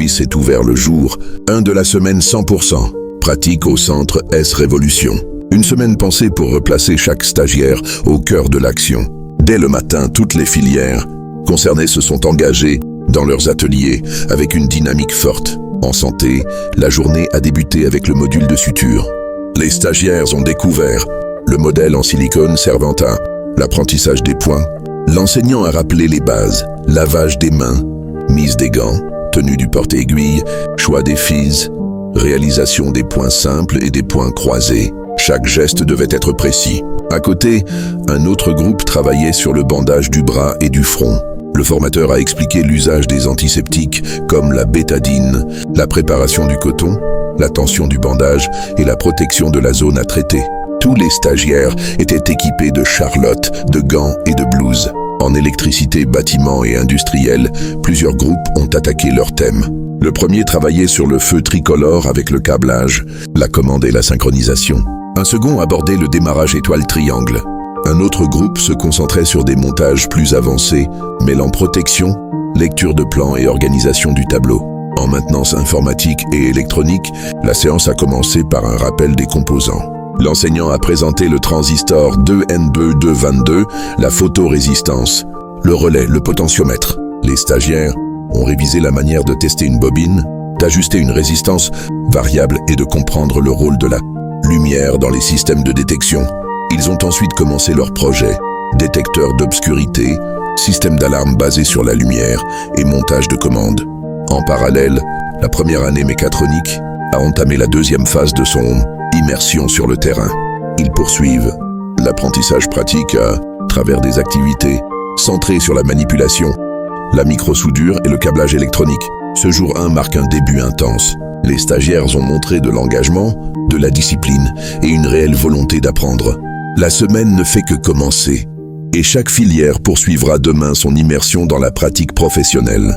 Police est ouvert le jour 1 de la semaine 100%. Pratique au centre S Révolution. Une semaine pensée pour replacer chaque stagiaire au cœur de l'action. Dès le matin, toutes les filières concernées se sont engagées dans leurs ateliers avec une dynamique forte. En santé, la journée a débuté avec le module de suture. Les stagiaires ont découvert le modèle en silicone servant à l'apprentissage des points. L'enseignant a rappelé les bases, lavage des mains, mise des gants, tenue du porte-aiguille, choix des fils, réalisation des points simples et des points croisés. Chaque geste devait être précis. À côté, un autre groupe travaillait sur le bandage du bras et du front. Le formateur a expliqué l'usage des antiseptiques comme la bétadine, la préparation du coton, la tension du bandage et la protection de la zone à traiter. Tous les stagiaires étaient équipés de charlottes, de gants et de blouses. En électricité, bâtiment et industriel, plusieurs groupes ont attaqué leur thème. Le premier travaillait sur le feu tricolore avec le câblage, la commande et la synchronisation. Un second abordait le démarrage étoile-triangle. Un autre groupe se concentrait sur des montages plus avancés, mêlant protection, lecture de plans et organisation du tableau. En maintenance informatique et électronique, la séance a commencé par un rappel des composants. L'enseignant a présenté le transistor 2NB222, la photorésistance, le relais, le potentiomètre. Les stagiaires ont révisé la manière de tester une bobine, d'ajuster une résistance variable et de comprendre le rôle de la lumière dans les systèmes de détection. Ils ont ensuite commencé leur projet, détecteur d'obscurité, système d'alarme basé sur la lumière et montage de commandes. En parallèle, la première année mécatronique a entamé la deuxième phase de son immersion sur le terrain. Ils poursuivent l'apprentissage pratique à travers des activités centrées sur la manipulation, la microsoudure et le câblage électronique. Ce jour 1 marque un début intense. Les stagiaires ont montré de l'engagement, de la discipline et une réelle volonté d'apprendre. La semaine ne fait que commencer et chaque filière poursuivra demain son immersion dans la pratique professionnelle.